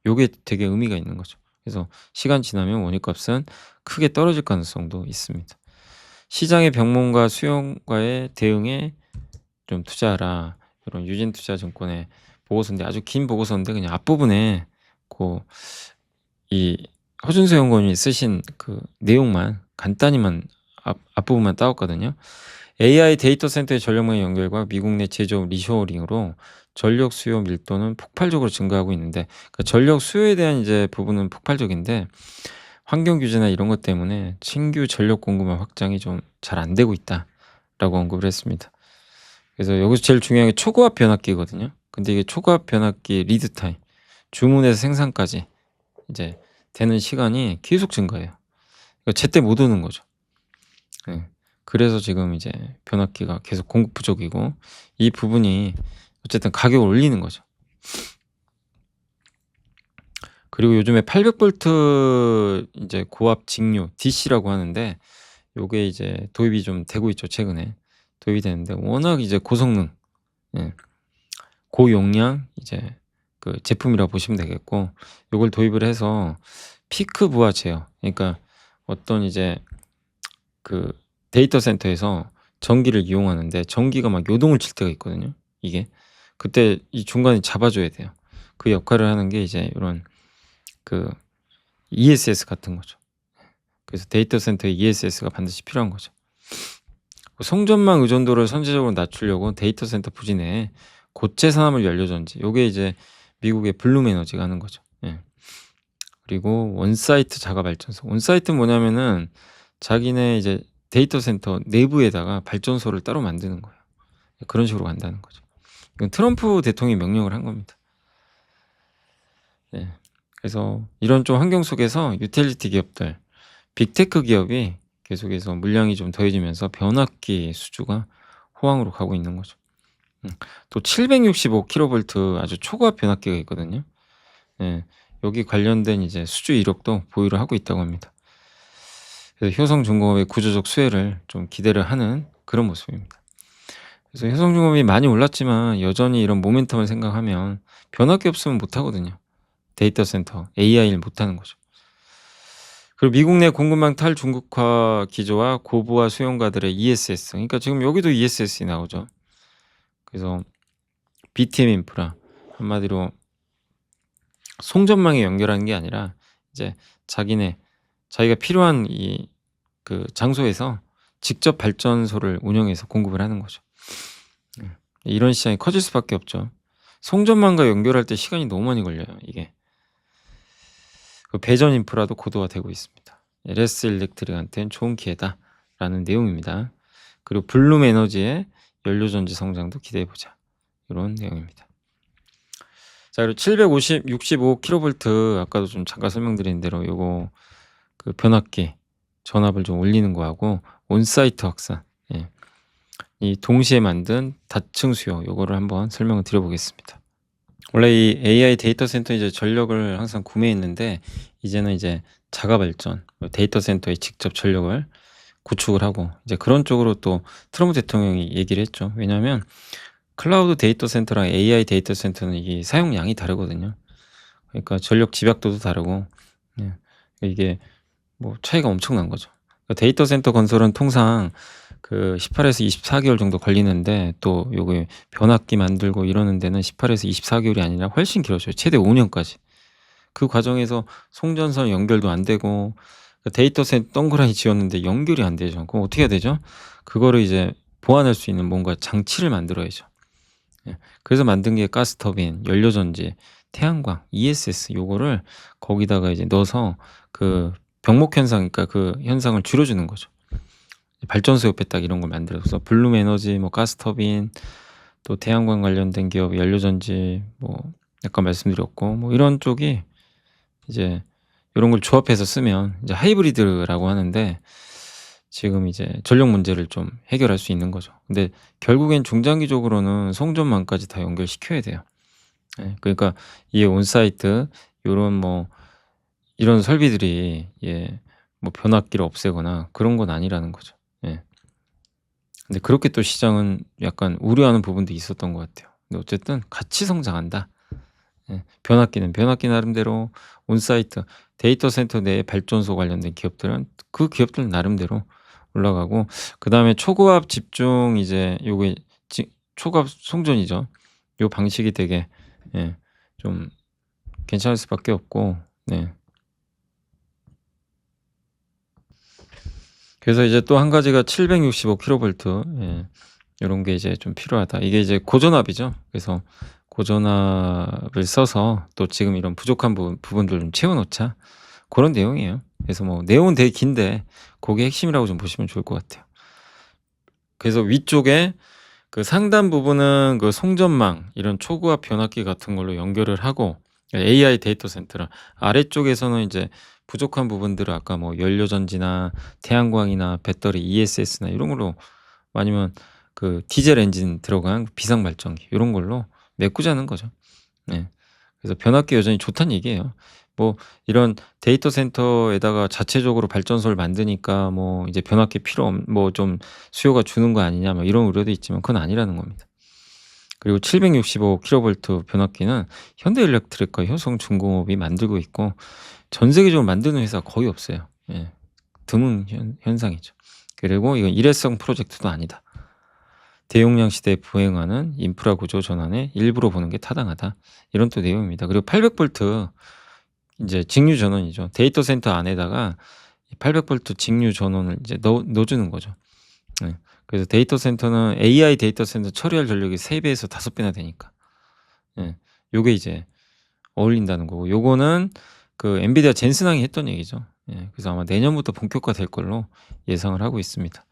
요게 되게 의미가 있는 거죠. 그래서 시간 지나면 원유값은 크게 떨어질 가능성도 있습니다. 시장의 병목과 수요과의 대응에 좀 투자하라. 이런 유진투자증권의 보고서인데 아주 긴 보고서인데 그냥 앞부분에 이 허준소 연구원이 쓰신 그 내용만 간단히만 앞부분만 따왔거든요. AI 데이터 센터의 전력망의 연결과 미국 내 제조업 리쇼어링으로 전력 수요 밀도는 폭발적으로 증가하고 있는데 그러니까 전력 수요에 대한 이제 부분은 폭발적인데 환경 규제나 이런 것 때문에 신규 전력 공급망 확장이 좀 잘 안 되고 있다라고 언급을 했습니다. 그래서 여기서 제일 중요한 게 초고압 변압기거든요. 근데 이게 초고압 변압기 리드 타임, 주문에서 생산까지 이제 되는 시간이 계속 증가해요. 그러니까 제때 못 오는 거죠. 예. 그래서 지금 이제 변압기가 계속 공급 부족이고 이 부분이 어쨌든 가격을 올리는 거죠. 그리고 요즘에 800V 이제 고압 직류 DC라고 하는데 요게 이제 도입이 좀 되고 있죠. 최근에 도입이 되는데 워낙 이제 고성능, 예, 고용량 이제 그 제품이라고 보시면 되겠고 요걸 도입을 해서 피크 부하 제어, 그러니까 어떤 이제 그 데이터 센터에서 전기를 이용하는데 전기가 막 요동을 칠 때가 있거든요. 이게 그때 이 중간에 잡아줘야 돼요. 그 역할을 하는 게 이제 이런 그 ESS 같은 거죠. 그래서 데이터 센터에 ESS가 반드시 필요한 거죠. 송전망 의존도를 선제적으로 낮추려고 데이터 센터 부지 내에 고체 산화물 연료 전지, 요게 이제 미국의 블룸 에너지가 하는 거죠. 예. 그리고 원사이트 자가 발전소. 원사이트는 뭐냐면은 자기네 이제 데이터 센터 내부에다가 발전소를 따로 만드는 거예요. 그런 식으로 간다는 거죠. 이건 트럼프 대통령이 명령을 한 겁니다. 네. 그래서 이런 좀 환경 속에서 유틸리티 기업들, 빅테크 기업이 계속해서 물량이 좀 더해지면서 변압기 수주가 호황으로 가고 있는 거죠. 또 765kV 아주 초고압 변압기가 있거든요. 예. 여기 관련된 이제 수주 이력도 보유를 하고 있다고 합니다. 그래서 효성중공업의 구조적 수혜를 좀 기대를 하는 그런 모습입니다. 그래서 효성중공업이 많이 올랐지만 여전히 이런 모멘텀을 생각하면 변압기 없으면 못 하거든요. 데이터 센터, AI를 못 하는 거죠. 그리고 미국 내 공급망 탈중국화 기조와 고부하 수용가들의 ESS. 그러니까 지금 여기도 ESS이 나오죠. 그래서 BTM 인프라, 한마디로 송전망에 연결하는 게 아니라 이제 자기가 필요한 그 장소에서 직접 발전소를 운영해서 공급을 하는 거죠. 이런 시장이 커질 수밖에 없죠. 송전망과 연결할 때 시간이 너무 많이 걸려요. 이게 그 배전 인프라도 고도화되고 있습니다. LS 일렉트릭한테는 좋은 기회다라는 내용입니다. 그리고 블룸 에너지의 연료전지 성장도 기대해보자, 이런 내용입니다. 자, 그리고 765kV 아까도 좀 잠깐 설명드린 대로 요거 그 변압기 전압을 좀 올리는 거하고 온사이트 확산, 예, 이 동시에 만든 다층 수요, 요거를 한번 설명을 드려보겠습니다. 원래 이 AI 데이터 센터 이제 전력을 항상 구매했는데 이제는 이제 자가 발전, 데이터 센터에 직접 전력을 구축을 하고 이제 그런 쪽으로 또 트럼프 대통령이 얘기를 했죠. 왜냐하면 클라우드 데이터 센터랑 AI 데이터 센터는 이 사용량이 다르거든요. 그러니까 전력 집약도도 다르고 예 이게 뭐 차이가 엄청난 거죠. 그러니까 데이터 센터 건설은 통상 그 18에서 24 개월 정도 걸리는데 또 요게 변압기 만들고 이러는 데는 18에서 24 개월이 아니라 훨씬 길어져요. 최대 5 년까지. 그 과정에서 송전선 연결도 안 되고 그 데이터 센터 동그라미 지었는데 연결이 안 되죠. 그럼 어떻게 해야 되죠? 그거를 이제 보완할 수 있는 뭔가 장치를 만들어야죠. 예. 그래서 만든 게 가스터빈, 연료전지, 태양광, ESS 요거를 거기다가 이제 넣어서 그 병목 현상 그러니까 그 현상을 줄여주는 거죠. 발전소 옆에 딱 이런 걸 만들어서 블룸 에너지 뭐 가스터빈 또 태양광 관련된 기업 연료전지 뭐 아까 말씀드렸고 뭐 이런 쪽이 이제 요런 걸 조합해서 쓰면 이제 하이브리드라고 하는데 지금 이제 전력 문제를 좀 해결할 수 있는 거죠. 근데 결국엔 중장기적으로는 송전망까지 다 연결시켜야 돼요. 예. 그러니까 이게 온사이트 요런 뭐 이런 설비들이 예 뭐 변압기를 없애거나 그런 건 아니라는 거죠. 예. 근데 그렇게 또 시장은 약간 우려하는 부분도 있었던 것 같아요. 근데 어쨌든 같이 성장한다. 예. 변압기는 변압기 나름대로 온사이트 데이터 센터 내에 발전소 관련된 기업들은 그 기업들은 나름대로 올라가고 그다음에 초고압 집중 이제 요게 초고압 송전이죠. 요 방식이 되게 예 좀 괜찮을 수밖에 없고 네. 그래서 이제 또 한 가지가 765 킬로볼트 예 요런 게 이제 좀 필요하다. 이게 이제 고전압이죠. 그래서 고전압을 써서 또 지금 이런 부족한 부분들을 좀 채워 놓자. 고런 내용이에요. 그래서 뭐 내용은 되게 긴데 고게 핵심이라고 좀 보시면 좋을 것 같아요. 그래서 위쪽에 그 상단 부분은 그 송전망 이런 초고압 변압기 같은 걸로 연결을 하고 AI 데이터 센터랑 아래쪽에서는 이제 부족한 부분들을 아까 뭐 연료전지나 태양광이나 배터리 ESS나 이런 걸로 아니면 그 디젤 엔진 들어간 비상 발전기 요런 걸로 메꾸자는 거죠. 네. 그래서 변압기 여전히 좋다는 얘기예요. 뭐 이런 데이터 센터에다가 자체적으로 발전소를 만드니까 뭐 이제 변압기 필요 없 뭐 좀 수요가 주는 거 아니냐 뭐 이런 우려도 있지만 그건 아니라는 겁니다. 그리고 765 킬로볼트 변압기는 현대일렉트릭과 효성중공업이 만들고 있고 전 세계적으로 만드는 회사가 거의 없어요. 예. 드문 현상이죠. 그리고 이건 일회성 프로젝트도 아니다. 대용량 시대에 부행하는 인프라 구조 전환에 일부러 보는 게 타당하다. 이런 또 내용입니다. 그리고 800 볼트 인제 직류 전원이죠. 데이터 센터 안에다가 이 800 볼트 직류 전원을 이제 넣어 주는 거죠. 네. 그래서 데이터 센터는 AI 데이터 센터 처리할 전력이 3 배에서 5 배나 되니까. 예. 요게 이제 어울린다는 거고 요거는 그 엔비디아 젠슨항이 했던 얘기죠. 예. 그래서 아마 내년부터 본격화될 걸로 예상을 하고 있습니다.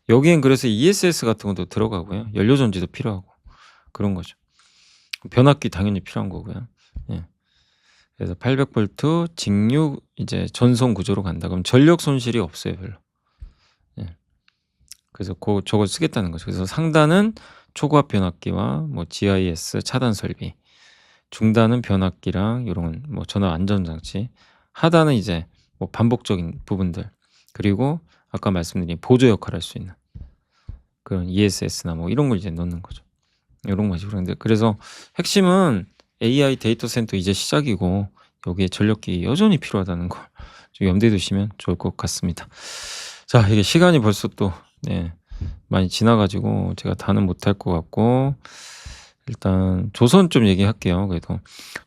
여기엔 그래서 ESS 같은 것도 들어가고요. 연료전지도 필요하고 그런 거죠. 변압기 당연히 필요한 거고요. 예. 그래서 800 볼트 직류 이제 전송 구조로 간다. 그럼 전력 손실이 없어요, 별로. 예. 그래서 저걸 쓰겠다는 거죠. 그래서 상단은 초고압 변압기와 뭐 GIS 차단 설비, 중단은 변압기랑 요런 뭐 전원 안전 장치, 하단은 이제 뭐 반복적인 부분들, 그리고 아까 말씀드린 보조 역할을 할 수 있는 그런 ESS나 뭐 이런 걸 이제 넣는 거죠. 요런 거지. 그래서 핵심은 AI 데이터 센터 이제 시작이고 여기에 전력이 여전히 필요하다는 걸 좀 염두에 두시면 좋을 것 같습니다. 자 이게 시간이 벌써 또 네 많이 지나 가지고 제가 다는 못할 것 같고 일단 조선 좀 얘기할게요. 그래도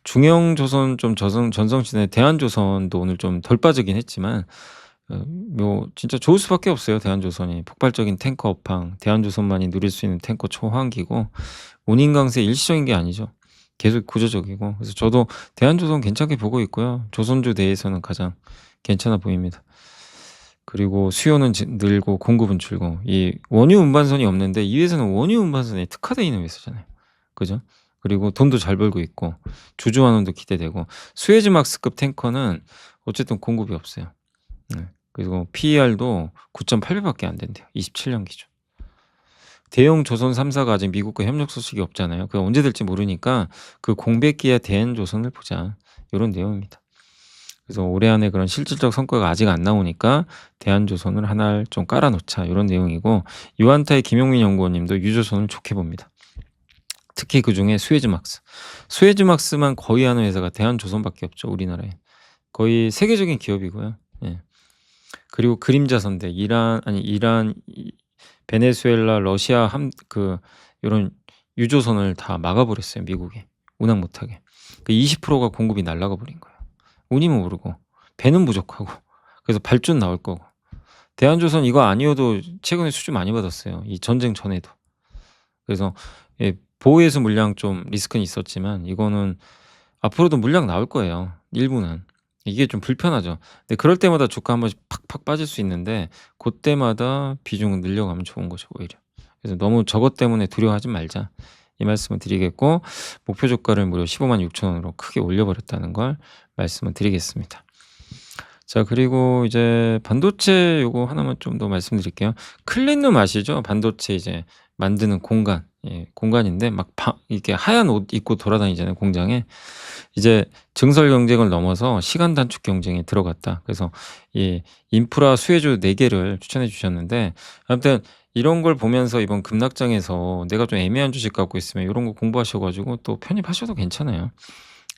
중형조선 좀 전성시대 대한조선도 오늘 좀 덜 빠지긴 했지만 뭐 진짜 좋을 수밖에 없어요 대한조선이. 폭발적인 탱커 업황, 대한조선만이 누릴 수 있는 탱커 초호환기고 운임 강세 일시적인 게 아니죠. 계속 구조적이고 그래서 저도 대한조선 괜찮게 보고 있고요. 조선주 내에서는 가장 괜찮아 보입니다. 그리고 수요는 늘고 공급은 줄고 이 원유 운반선이 없는데 이 회사는 원유 운반선에 특화되어 있는 회사잖아요. 그죠? 그리고 돈도 잘 벌고 있고 주주환원도 기대되고 수에즈막스급 탱커는 어쨌든 공급이 없어요. 네. 그리고 PER도 9.8 배밖에 안 된대요. 27년 기준. 대형 조선 3사가 아직 미국과 협력 소식이 없잖아요. 그게 언제 될지 모르니까 그 공백기에 대한조선을 보자. 요런 내용입니다. 그래서 올해 안에 그런 실질적 성과가 아직 안 나오니까 대한조선을 하나를 좀 깔아 놓자. 요런 내용이고, 유한타의 김용민 연구원님도 유조선을 좋게 봅니다. 특히 그중에 스웨즈막스. 스웨즈막스만 거의 하는 회사가 대한조선밖에 없죠, 우리나라에. 거의 세계적인 기업이고요. 예. 그리고 그림자선대, 이란, 베네수엘라, 러시아 요런 유조선을 다 막아버렸어요, 미국이. 운항 못하게. 그 20%가 공급이 날아가 버린 거예요. 운이면 모르고, 배는 부족하고, 그래서 발주 나올 거고. 대한조선 이거 아니어도 최근에 수주 많이 받았어요. 이 전쟁 전에도. 그래서 예, 보호해수 물량 좀 리스크는 있었지만 이거는 앞으로도 물량 나올 거예요. 일부는. 이게 좀 불편하죠. 근데 그럴 때마다 주가 한 번씩 팍팍 빠질 수 있는데 고때마다 비중을 늘려가면 좋은 거죠, 오히려. 그래서 너무 저것 때문에 두려워하지 말자. 이 말씀을 드리겠고, 목표 주가를 무려 156,000 원으로 크게 올려버렸다는 걸 말씀을 드리겠습니다. 자, 그리고 이제 반도체 요거 하나만 좀 더 말씀드릴게요. 클린룸 아시죠? 반도체 이제 만드는 공간. 예, 공간인데 막 이렇게 하얀 옷 입고 돌아다니잖아요, 공장에. 이제 증설 경쟁을 넘어서 시간 단축 경쟁에 들어갔다. 그래서 이 인프라 수혜주 4개를 추천해 주셨는데, 아무튼 이런 걸 보면서 이번 급락장에서 내가 좀 애매한 주식 갖고 있으면 이런 거 공부하셔 가지고 또 편입하셔도 괜찮아요.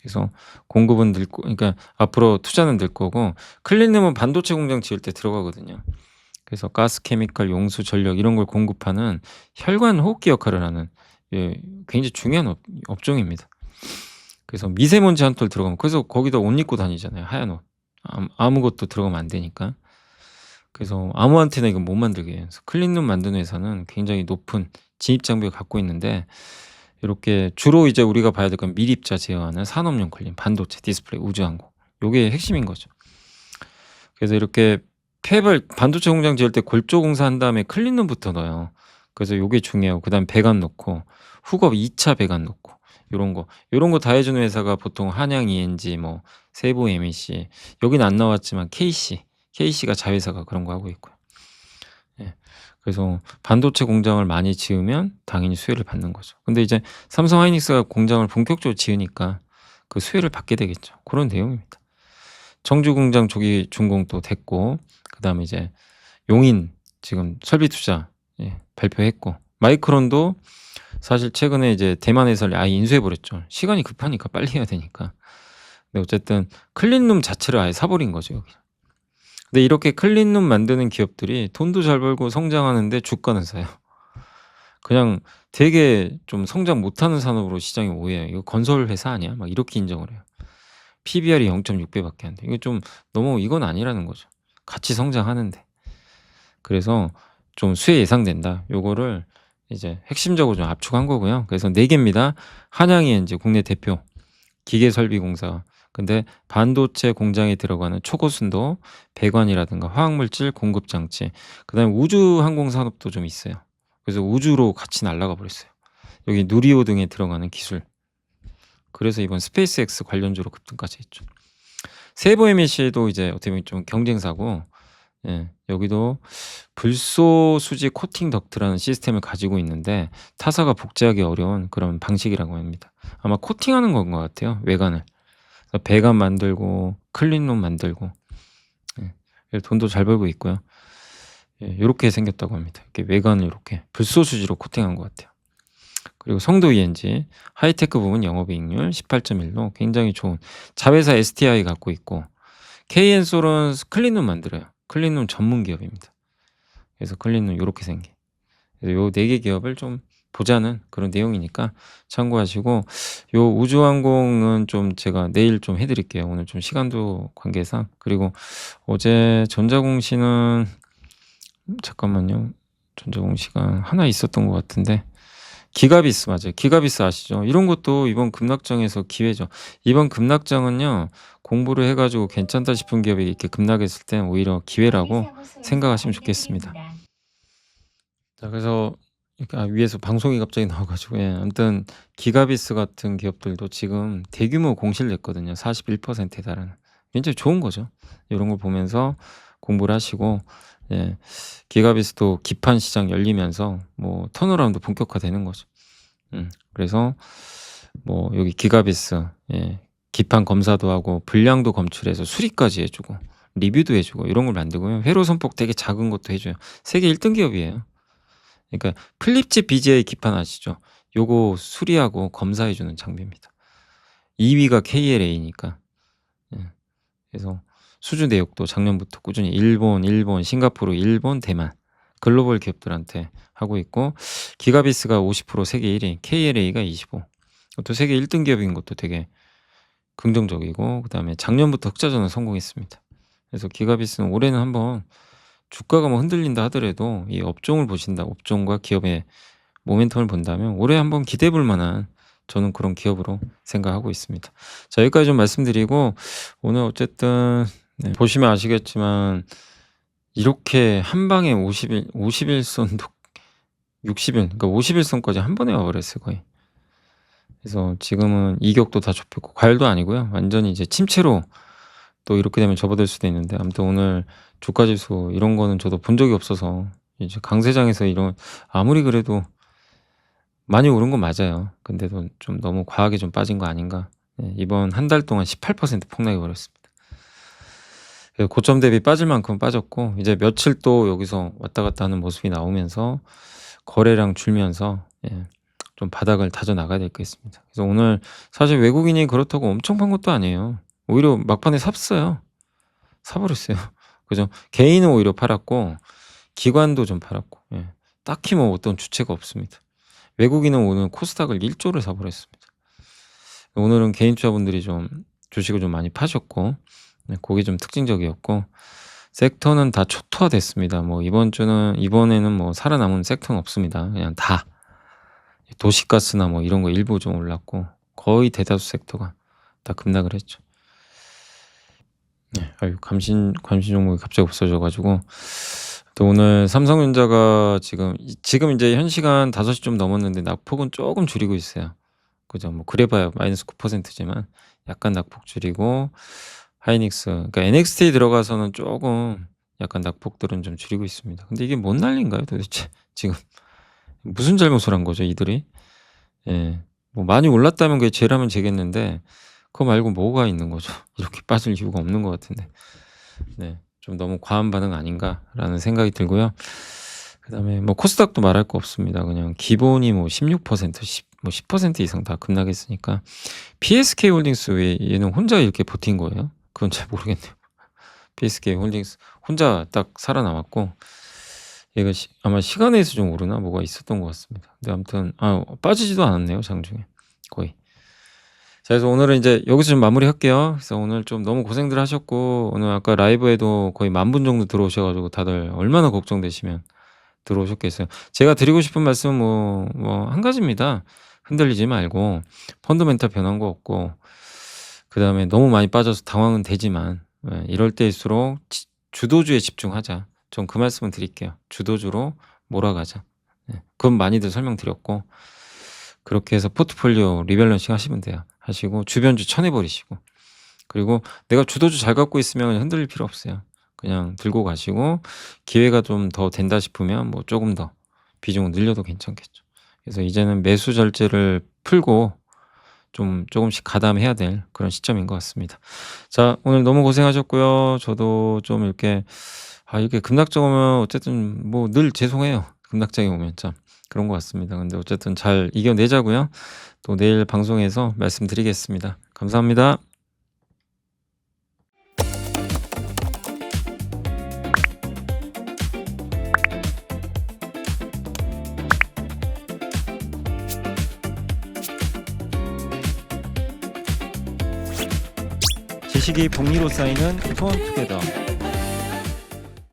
그래서 공급은 늘 거, 그러니까 앞으로 투자는 늘 거고, 클린룸은 반도체 공장 지을 때 들어가거든요. 그래서 가스, 케미칼, 용수, 전력 이런 걸 공급하는 혈관 호흡기 역할을 하는, 예, 굉장히 중요한 업종입니다. 그래서 미세먼지 한 톨 들어가면, 그래서 거기다 옷 입고 다니잖아요, 하얀 옷. 아무것도 들어가면 안 되니까. 그래서 아무한테나 이거 못 만들게 해요. 그래서 클린룸 만드는 회사는 굉장히 높은 진입 장벽을 갖고 있는데, 이렇게 주로 이제 우리가 봐야 될 건 밀입자 제어하는 산업용 클린, 반도체, 디스플레이, 우주항공. 요게 핵심인 거죠. 그래서 이렇게 반도체 공장 지을 때 골조 공사한 다음에 클린룸부터 넣어요. 그래서 요게 중요하고, 그다음에 배관 놓고, 후업 2차 배관 놓고, 요런 거 다 해주는 회사가 보통 한양 ENG, 뭐 세부 MEC, 여기는 안 나왔지만 KC가 자회사가 그런 거 하고 있고요. 예. 그래서 반도체 공장을 많이 지으면 당연히 수혜를 받는 거죠. 근데 이제 삼성 하이닉스가 공장을 본격적으로 지으니까 그 수혜를 받게 되겠죠. 그런 내용입니다. 청주 공장 조기 준공도 됐고, 그다음에 이제 용인 지금 설비 투자, 예, 발표했고, 마이크론도 사실 최근에 이제 대만 회사를 아예 인수해 버렸죠. 시간이 급하니까 빨리 해야 되니까. 근데 어쨌든 클린룸 자체를 아예 사버린 거죠, 여기. 근데 이렇게 클린룸 만드는 기업들이 돈도 잘 벌고 성장하는데 주가는 싸요. 그냥 되게 좀 성장 못하는 산업으로 시장이 오해해요. 이거 건설 회사 아니야? 막 이렇게 인정을 해요. PBR이 0.6배밖에 안 돼. 이거 좀 너무, 이건 아니라는 거죠. 같이 성장하는데. 그래서 좀 수혜 예상된다. 요거를 이제 핵심적으로 좀 압축한 거고요. 그래서 4개입니다. 한양이 이제 국내 대표 기계설비공사. 근데 반도체 공장에 들어가는 초고순도 배관이라든가 화학물질 공급 장치, 그다음에 우주항공 산업도 좀 있어요. 그래서 우주로 같이 날아가 버렸어요. 여기 누리호 등에 들어가는 기술. 그래서 이번 스페이스X 관련주로 급등까지 했죠. 세부 MEC도 이제 어떻게 보면 좀 경쟁사고, 예, 여기도 불소수지 코팅 덕트라는 시스템을 가지고 있는데 타사가 복제하기 어려운 그런 방식이라고 합니다. 아마 코팅하는 건 것 같아요, 외관을. 그래서 배관 만들고 클린룸 만들고, 예, 돈도 잘 벌고 있고요. 예, 요렇게 생겼다고 합니다. 이렇게 외관을 이렇게 불소수지로 코팅한 것 같아요. 그리고 성도 ENG 하이테크 부분 영업이익률 18.1로 굉장히 좋은 자회사 STI 갖고 있고, KN솔은 클린룸 만들어요. 클린룸 전문 기업입니다. 그래서 클린룸 요렇게 생긴. 그래서 요 4개 기업을 좀 보자는 그런 내용이니까 참고하시고, 요 우주항공은 좀 제가 내일 좀 해드릴게요. 오늘 좀 시간도 관계상. 그리고 어제 전자공시는 잠깐만요. 전자공시가 하나 있었던 것 같은데, 기가비스, 맞아요. 기가비스 아시죠? 이런 것도 이번 급락장에서 기회죠. 이번 급락장은요, 공부를 해가지고 괜찮다 싶은 기업이 이렇게 급락했을 땐 오히려 기회라고 생각하시면 좋겠습니다. 자, 그래서 이렇게 위에서 방송이 갑자기 나와가지고, 예, 아무튼 기가비스 같은 기업들도 지금 대규모 공시를 냈거든요. 41%에 달하는. 굉장히 좋은 거죠. 이런 걸 보면서 공부를 하시고, 예. 기가비스도 기판 시장 열리면서 뭐 턴어라운드 본격화되는 거죠. 그래서 뭐 여기 기가비스 예. 기판 검사도 하고 분량도 검출해서 수리까지 해 주고 리뷰도 해 주고 이런 걸 만들고요. 회로 선폭 되게 작은 것도 해 줘요. 세계 1등 기업이에요. 그러니까 플립집 BGA 기판 아시죠? 요거 수리하고 검사해 주는 장비입니다. 2 위가 KLA니까. 예. 그래서 수주 내역도 작년부터 꾸준히 일본, 싱가포르, 일본, 대만 글로벌 기업들한테 하고 있고 기가비스가 50% 세계 1위, KLA가 25. 또 세계 1등 기업인 것도 되게 긍정적이고 그다음에 작년부터 흑자전환 성공했습니다. 그래서 기가비스는 올해는 한번 주가가 뭐 흔들린다 하더라도 이 업종을 보신다, 업종과 기업의 모멘텀을 본다면 올해 한번 기대해 볼 만한 저는 그런 기업으로 생각하고 있습니다. 자, 여기까지 좀 말씀드리고 오늘 어쨌든 네, 보시면 아시겠지만 이렇게 한 방에 50일선도 60일 그러니까 50일선까지 한 번에 와 버렸어요, 거의. 그래서 지금은 이격도 다 좁혔고 과열도 아니고요. 완전히 이제 침체로 또 이렇게 되면 접어들 수도 있는데 아무튼 오늘 주가 지수 이런 거는 저도 본 적이 없어서 이제 강세장에서 이런 아무리 그래도 많이 오른 건 맞아요. 근데도 좀 너무 과하게 좀 빠진 거 아닌가. 예, 이번 한 달 동안 18% 폭락해 버렸습니다. 고점 대비 빠질 만큼 빠졌고 이제 며칠 또 여기서 왔다 갔다 하는 모습이 나오면서 거래량 줄면서 예, 좀 바닥을 다져 나가야 될 것 같습니다. 그래서 오늘 사실 외국인이 그렇다고 엄청 판 것도 아니에요. 오히려 막판에 샀어요. 사버렸어요. 그죠? 개인은 오히려 팔았고 기관도 좀 팔았고 예. 딱히 뭐 어떤 주체가 없습니다. 외국인은 오늘 코스닥을 1조를 사버렸습니다. 오늘은 개인 투자분들이 좀 주식을 좀 많이 파셨고 네, 그게 좀 특징적이었고 섹터는 다 초토화됐습니다. 뭐 이번에는 뭐 살아남은 섹터는 없습니다. 그냥 다 도시가스나 뭐 이런 거 일부 좀 올랐고 거의 대다수 섹터가 다 급락을 했죠. 네, 아유 관심 종목이 갑자기 없어져 가지고 또 오늘 삼성전자가 지금 이제 현 시간 5시 좀 넘었는데 낙폭은 조금 줄이고 있어요. 그죠? 뭐 그래 봐야 -9%지만 약간 낙폭 줄이고 하이닉스 그러니까 NXT 들어가서는 조금 약간 낙폭들은 좀 줄이고 있습니다. 근데 이게 뭔 난리인가요 도대체 지금? 무슨 잘못을 한 거죠 이들이? 예. 뭐 많이 올랐다면 그게 죄라면 죄겠는데 그거 말고 뭐가 있는 거죠? 이렇게 빠질 이유가 없는 것 같은데. 네. 좀 너무 과한 반응 아닌가라는 생각이 들고요. 그다음에 뭐 코스닥도 말할 거 없습니다. 그냥 기본이 뭐 16% 10% 이상 다 급락했으니까 PSK 홀딩스 왜 얘는 혼자 이렇게 버틴 거예요? 그건 잘 모르겠네요. PSK 홀딩스 혼자 딱 살아남았고 얘가 아마 시간에서 좀 오르나 뭐가 있었던 것 같습니다. 근데 아무튼 빠지지도 않았네요 장중에 거의. 자, 그래서 오늘은 이제 여기서 좀 마무리할게요. 그래서 오늘 좀 너무 고생들 하셨고 오늘 아까 라이브에도 거의 10,000분 정도 들어오셔 가지고 다들 얼마나 걱정되시면 들어오셨겠어요. 제가 드리고 싶은 말씀은 뭐 한 가지입니다. 흔들리지 말고 펀더멘탈 변한 거 없고 그다음에 너무 많이 빠져서 당황은 되지만 이럴 때일수록 주도주에 집중하자. 전 그 말씀을 드릴게요. 주도주로 몰아가자. 그건 많이들 설명드렸고 그렇게 해서 포트폴리오 리밸런싱 하시면 돼요. 하시고 주변주 쳐내 버리시고 그리고 내가 주도주 잘 갖고 있으면 흔들릴 필요 없어요. 그냥 들고 가시고 기회가 좀 더 된다 싶으면 뭐 조금 더 비중을 늘려도 괜찮겠죠. 그래서 이제는 매수 절제를 풀고 좀 조금씩 가담해야 될 그런 시점인 것 같습니다. 자, 오늘 너무 고생하셨고요. 저도 좀 이렇게 이렇게 급락장 오면 어쨌든 뭐 늘 죄송해요. 급락장이 오면 참 그런 것 같습니다. 근데 어쨌든 잘 이겨내자고요. 또 내일 방송에서 말씀드리겠습니다. 감사합니다. 지식이 복리로 쌓이는 투원투게더